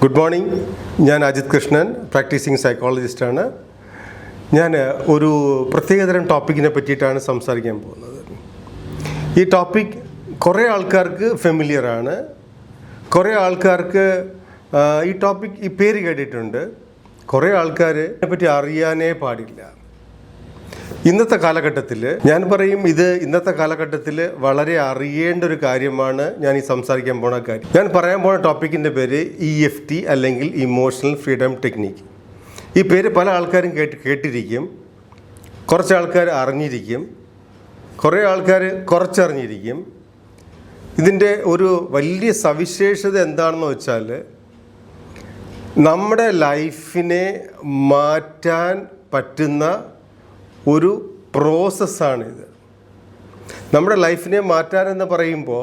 Good morning. ഞാൻ Ajith Krishnan, practising സൈക്കോളജിസ്റ്റാണ്. ഞാൻ ഒരു പ്രത്യേകതരം ടോപ്പിക്കിനെ പറ്റിയിട്ടാണ് സംസാരിക്കാൻ പോകുന്നത്. ഈ ടോപ്പിക് കുറേ ആൾക്കാർക്ക് ഫെമിലിയറാണ്, കുറേ ആൾക്കാർക്ക് ഈ പേര് കേട്ടിട്ടുണ്ട്, കുറേ ആൾക്കാർ ഇതിനെപ്പറ്റി അറിയാനേ പാടില്ല. ഇന്നത്തെ കാലഘട്ടത്തിൽ ഞാൻ പറയും, ഇത് ഇന്നത്തെ കാലഘട്ടത്തിൽ വളരെ അറിയേണ്ട ഒരു കാര്യമാണ്. ഞാൻ ഈ സംസാരിക്കാൻ പോണ കാര്യം, ഞാൻ പറയാൻ പോണ ടോപ്പിക്കിൻ്റെ പേര് EFT അല്ലെങ്കിൽ ഇമോഷണൽ ഫ്രീഡം ടെക്നിക്ക്. ഈ പേര് പല ആൾക്കാരും കേട്ടിരിക്കും, കുറച്ച് ആൾക്കാർ അറിഞ്ഞിരിക്കും, കുറേ ആൾക്കാർ കുറച്ചറിഞ്ഞിരിക്കും. ഇതിൻ്റെ ഒരു വലിയ സവിശേഷത എന്താണെന്ന് വെച്ചാൽ, നമ്മുടെ ലൈഫിനെ മാറ്റാൻ പറ്റുന്ന ഒരു പ്രോസസ്സാണിത്. നമ്മുടെ ലൈഫിനെ മാറ്റാനെന്ന് പറയുമ്പോൾ,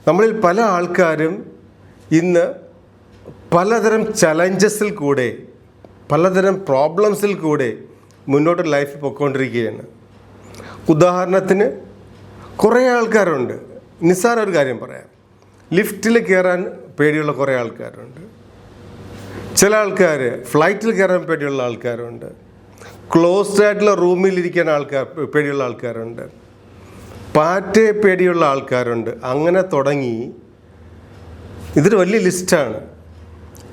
നമ്മളിൽ പല ആൾക്കാരും ഇന്ന് പലതരം ചലഞ്ചസിൽ കൂടെ, പലതരം പ്രോബ്ലംസിൽ കൂടെ മുന്നോട്ട് ലൈഫ് പൊയ്ക്കൊണ്ടിരിക്കുകയാണ്. ഉദാഹരണത്തിന്, കുറേ ആൾക്കാരുണ്ട്, നിസ്സാര ഒരു കാര്യം പറയാം, ലിഫ്റ്റിൽ കയറാൻ പേടിയുള്ള കുറേ ആൾക്കാരുണ്ട്. ചില ആൾക്കാർ ഫ്ലൈറ്റിൽ കയറാൻ പേടിയുള്ള ആൾക്കാരുണ്ട്. ക്ലോസ്ഡ് ആയിട്ടുള്ള റൂമിലിരിക്കാൻ പേടിയുള്ള ആൾക്കാരുണ്ട്. പാറ്റയെ പേടിയുള്ള ആൾക്കാരുണ്ട്. അങ്ങനെ തുടങ്ങി ഇതൊരു വലിയ ലിസ്റ്റാണ്.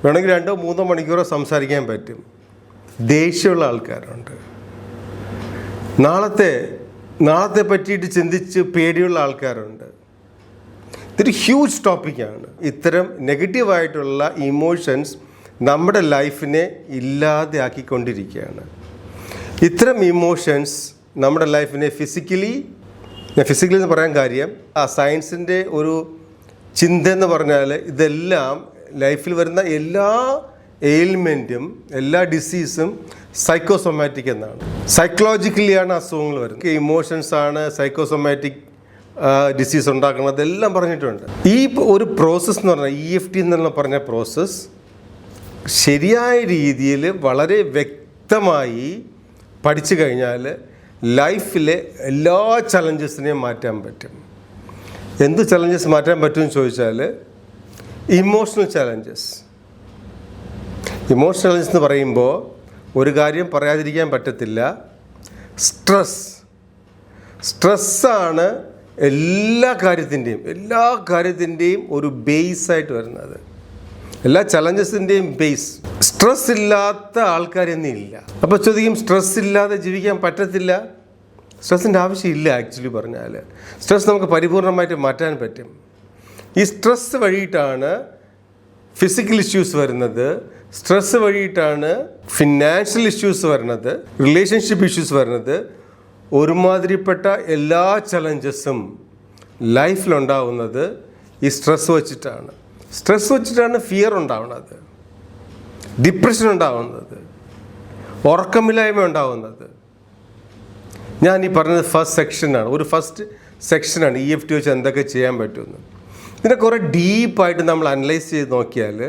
വേണമെങ്കിൽ 2-3 മണിക്കൂറോ സംസാരിക്കാൻ പറ്റും. ദേഷ്യമുള്ള ആൾക്കാരുണ്ട്. നാളത്തെ പറ്റിയിട്ട് ചിന്തിച്ച് പേടിയുള്ള ആൾക്കാരുണ്ട്. ഇതൊരു ഹ്യൂജ് ടോപ്പിക്കാണ്. ഇത്തരം നെഗറ്റീവായിട്ടുള്ള ഇമോഷൻസ് നമ്മുടെ ലൈഫിനെ ഇല്ലാതെ ആക്കിക്കൊണ്ടിരിക്കുകയാണ്. ഇത്തരം ഇമോഷൻസ് നമ്മുടെ ലൈഫിനെ ഫിസിക്കലി എന്ന് പറയാൻ കാര്യം, ആ സയൻസിൻ്റെ ഒരു ചിന്ത എന്ന് പറഞ്ഞാൽ, ഇതെല്ലാം ലൈഫിൽ വരുന്ന എല്ലാ എയിൽമെൻറ്റും എല്ലാ ഡിസീസും സൈക്കോസൊമാറ്റിക് എന്നാണ്. സൈക്കോളജിക്കലിയാണ് അസുഖങ്ങൾ വരുന്നത്. ഇമോഷൻസാണ് സൈക്കോസൊമാറ്റിക് ഡിസീസ് ഉണ്ടാക്കുന്നത്, എല്ലാം പറഞ്ഞിട്ടുണ്ട്. ഈ ഒരു പ്രോസസ്സ് എന്ന് പറഞ്ഞാൽ EFT എന്നുള്ള പറഞ്ഞ പ്രോസസ്സ് ശരിയായ രീതിയിൽ വളരെ വ്യക്തമായി പഠിച്ചു കഴിഞ്ഞാൽ ലൈഫിലെ എല്ലാ ചലഞ്ചസിനെയും മാറ്റാൻ പറ്റും. എന്ത് ചലഞ്ചസ് മാറ്റാൻ പറ്റുമെന്ന് ചോദിച്ചാൽ, ഇമോഷണൽ ചലഞ്ചസ് എന്ന് പറയുമ്പോൾ ഒരു കാര്യം പറയാതിരിക്കാൻ പറ്റത്തില്ല. സ്ട്രെസ്സാണ് എല്ലാ കാര്യത്തിൻ്റെയും ഒരു ബേസായിട്ട് വരുന്നത്. എല്ലാ ചലഞ്ചസിൻ്റെയും ബേസ്. സ്ട്രെസ് ഇല്ലാത്ത ആൾക്കാരൊന്നും ഇല്ല. അപ്പോൾ ചോദിക്കും, സ്ട്രെസ് ഇല്ലാതെ ജീവിക്കാൻ പറ്റത്തില്ല. സ്ട്രെസ്സിൻ്റെ ആവശ്യമില്ല. ആക്ച്വലി പറഞ്ഞാൽ സ്ട്രെസ് നമുക്ക് പരിപൂർണമായിട്ട് മാറ്റാൻ പറ്റും. ഈ സ്ട്രെസ് വഴിയിട്ടാണ് ഫിസിക്കൽ ഇഷ്യൂസ് വരുന്നത്, സ്ട്രെസ് വഴിയിട്ടാണ് ഫിനാൻഷ്യൽ ഇഷ്യൂസ് വരുന്നത്, റിലേഷൻഷിപ്പ് ഇഷ്യൂസ് വരുന്നത്. ഒരുമാതിരിപ്പെട്ട എല്ലാ ചലഞ്ചസും ലൈഫിലുണ്ടാവുന്നത് ഈ സ്ട്രെസ് വെച്ചിട്ടാണ് ഫിയർ ഉണ്ടാവുന്നത്, ഡിപ്രഷൻ ഉണ്ടാവുന്നത്, ഉറക്കമില്ലായ്മ ഉണ്ടാവുന്നത്. ഞാൻ ഈ പറഞ്ഞത് ഫസ്റ്റ് സെക്ഷനാണ് EFT വെച്ച് എന്തൊക്കെ ചെയ്യാൻ പറ്റുമെന്ന്. ഇതിനെ കുറേ ഡീപ്പായിട്ട് നമ്മൾ അനലൈസ് ചെയ്ത് നോക്കിയാൽ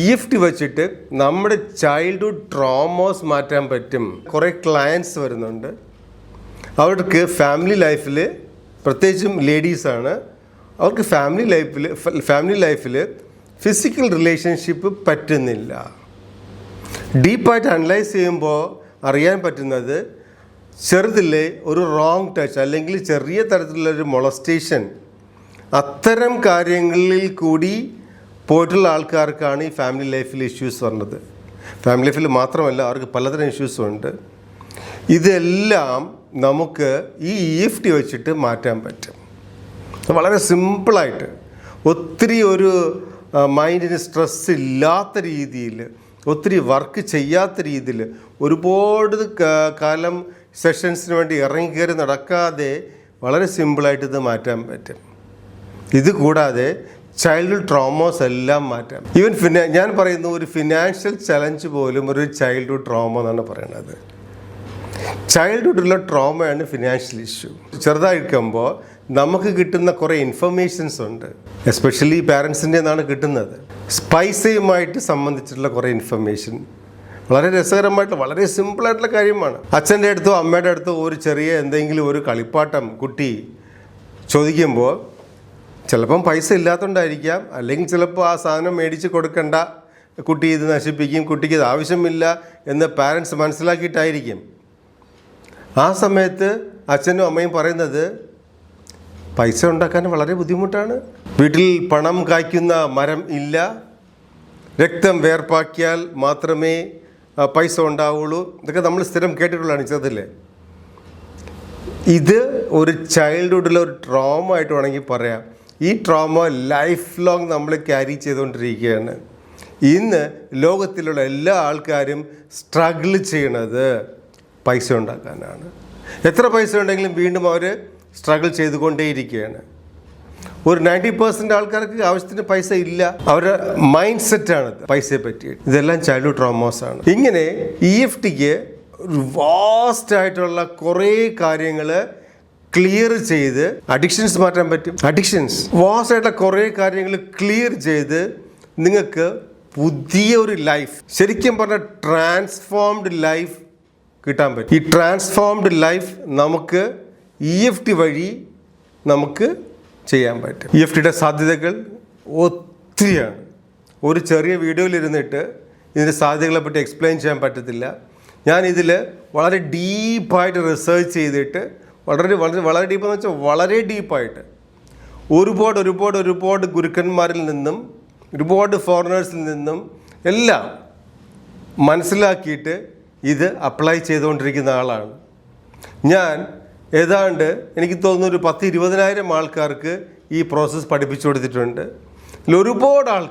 EFT വെച്ചിട്ട് നമ്മുടെ ചൈൽഡ്ഹുഡ് ട്രോമാസ് മാറ്റാൻ പറ്റും. കുറേ ക്ലയൻസ് വരുന്നുണ്ട്, അവർക്ക് ഫാമിലി ലൈഫിൽ, പ്രത്യേകിച്ചും ലേഡീസാണ്, അവർക്ക് ഫാമിലി ലൈഫിൽ ഫിസിക്കൽ റിലേഷൻഷിപ്പ് പറ്റുന്നില്ല. ഡീപ്പായിട്ട് അനലൈസ് ചെയ്യുമ്പോൾ അറിയാൻ പറ്റുന്നത്, ചെറുതിലെ ഒരു റോങ് ടച്ച് അല്ലെങ്കിൽ ചെറിയ തരത്തിലുള്ളൊരു മൊളസ്റ്റേഷൻ, അത്തരം കാര്യങ്ങളിൽ കൂടി പോയിട്ടുള്ള ആൾക്കാർക്കാണ് ഈ ഫാമിലി ലൈഫിൽ ഇഷ്യൂസ് വരുന്നത്. ഫാമിലി ലൈഫിൽ മാത്രമല്ല, അവർക്ക് പലതരം ഇഷ്യൂസും ഉണ്ട്. ഇതെല്ലാം നമുക്ക് ഈ EFT വെച്ചിട്ട് മാറ്റാൻ പറ്റും. വളരെ സിമ്പിളായിട്ട്, ഒത്തിരി ഒരു മൈൻഡിന് സ്ട്രെസ് ഇല്ലാത്ത രീതിയിൽ, ഒത്തിരി വർക്ക് ചെയ്യാത്ത രീതിയിൽ, ഒരുപാട് കാലം സെഷൻസിന് വേണ്ടി ഇറങ്ങിക്കയറി നടക്കാതെ വളരെ സിമ്പിളായിട്ട് ഇത് മാറ്റാൻ പറ്റും. ഇത് കൂടാതെ ചൈൽഡ്ഹുഡ് ട്രോമാസ് എല്ലാം മാറ്റാം. ഈവൻ ഞാൻ പറയുന്നു, ഒരു ഫിനാൻഷ്യൽ ചലഞ്ച് പോലും ഒരു ചൈൽഡ്ഹുഡ് ട്രോമ എന്നാണ് പറയുന്നത്. ചൈൽഡ്ഹുഡിലുള്ള ട്രോമയാണ് ഫിനാൻഷ്യൽ ഇഷ്യൂ. ചെറുതായിരിക്കുമ്പോൾ നമുക്ക് കിട്ടുന്ന കുറേ ഇൻഫർമേഷൻസ് ഉണ്ട്, എസ്പെഷ്യലി പാരൻസിൻ്റെ നിന്നാണ് കിട്ടുന്നത്. പൈസയുമായിട്ട് സംബന്ധിച്ചിട്ടുള്ള കുറേ ഇൻഫർമേഷൻ വളരെ രസകരമായിട്ട്, വളരെ സിമ്പിളായിട്ടുള്ള കാര്യമാണ്. അച്ഛൻ്റെ അടുത്തോ അമ്മയുടെ അടുത്തോ ഒരു ചെറിയ എന്തെങ്കിലും ഒരു കളിപ്പാട്ടം കുട്ടി ചോദിക്കുമ്പോൾ ചിലപ്പം പൈസ ഇല്ലാത്തതുകൊണ്ടായിരിക്കാം, അല്ലെങ്കിൽ ചിലപ്പോൾ ആ സാധനം മേടിച്ച് കൊടുക്കേണ്ട കുട്ടി ഇത് നശിപ്പിക്കും, കുട്ടിക്ക് ഇത് ആവശ്യമില്ല എന്ന് പാരൻസ് മനസ്സിലാക്കിയിട്ടായിരിക്കും. ആ സമയത്ത് അച്ഛനും അമ്മയും പറയുന്നത് പൈസ ഉണ്ടാക്കാൻ വളരെ ബുദ്ധിമുട്ടാണ്, വീട്ടിൽ പണം കായ്ക്കുന്ന മരം ഇല്ല, രക്തം വേർപ്പാക്കിയാൽ മാത്രമേ പൈസ ഉണ്ടാവുള്ളൂ. ഇതൊക്കെ നമ്മൾ സ്ഥിരം കേട്ടിട്ടുള്ളതാണ് ചെറുതില്ലേ. ഇത് ഒരു ചൈൽഡ്ഹുഡിലെ ഒരു ട്രോമ ആയിട്ട് വേണമെങ്കിൽ പറയാം. ഈ ട്രോമ ലൈഫ് ലോങ് നമ്മൾ ക്യാരി ചെയ്തുകൊണ്ടിരിക്കുകയാണ്. ഇന്ന് ലോകത്തിലുള്ള എല്ലാ ആൾക്കാരും സ്ട്രഗിൾ ചെയ്യണത് പൈസ ഉണ്ടാക്കാനാണ്. എത്ര പൈസ ഉണ്ടെങ്കിലും വീണ്ടും അവർ സ്ട്രഗിൾ ചെയ്തുകൊണ്ടേയിരിക്കുകയാണ്. ഒരു 90% ആൾക്കാർക്ക് ആവശ്യത്തിന് പൈസ ഇല്ല. അവരുടെ മൈൻഡ് സെറ്റാണത് പൈസയെ പറ്റി. ഇതെല്ലാം ചൈൽഡ്ഹുഡ് ട്രോമാസാണ്. ഇങ്ങനെ EFTക്ക് ഒരു വാസ്റ്റായിട്ടുള്ള കുറേ കാര്യങ്ങൾ ക്ലിയർ ചെയ്ത് അഡിക്ഷൻസ് മാറ്റാൻ പറ്റും. അഡിക്ഷൻസ് വാസ്റ്റായിട്ടുള്ള കുറേ കാര്യങ്ങൾ ക്ലിയർ ചെയ്ത് നിങ്ങൾക്ക് പുതിയ ഒരു ലൈഫ്, ശരിക്കും പറഞ്ഞ ട്രാൻസ്ഫോംഡ് ലൈഫ് കിട്ടാൻ പറ്റും. ഈ ട്രാൻസ്ഫോംഡ് ലൈഫ് നമുക്ക് EFT വഴി നമുക്ക് ചെയ്യാൻ പറ്റും. EFTയുടെ സാധ്യതകൾ ഒത്തിരിയാണ്. ഒരു ചെറിയ വീഡിയോയിലിരുന്നിട്ട് ഇതിൻ്റെ സാധ്യതകളെ പറ്റി എക്സ്പ്ലെയിൻ ചെയ്യാൻ പറ്റത്തില്ല. ഞാനിതിൽ വളരെ ഡീപ്പായിട്ട് റിസർച്ച് ചെയ്തിട്ട് വളരെ ഡീപ്പെന്ന് വെച്ചാൽ വളരെ ഡീപ്പായിട്ട് ഒരുപാട് ഗുരുക്കന്മാരിൽ നിന്നും ഒരുപാട് ഫോറിനേഴ്സിൽ നിന്നും എല്ലാം മനസ്സിലാക്കിയിട്ട് ഇത് അപ്ലൈ ചെയ്തുകൊണ്ടിരിക്കുന്ന ആളാണ് ഞാൻ. ഏതാണ്ട് എനിക്ക് തോന്നുന്നു ഒരു 10,000-20,000 ആൾക്കാർക്ക് ഈ പ്രോസസ്സ് പഠിപ്പിച്ചു കൊടുത്തിട്ടുണ്ട്. ഒരുപാട് ആൾക്കാർ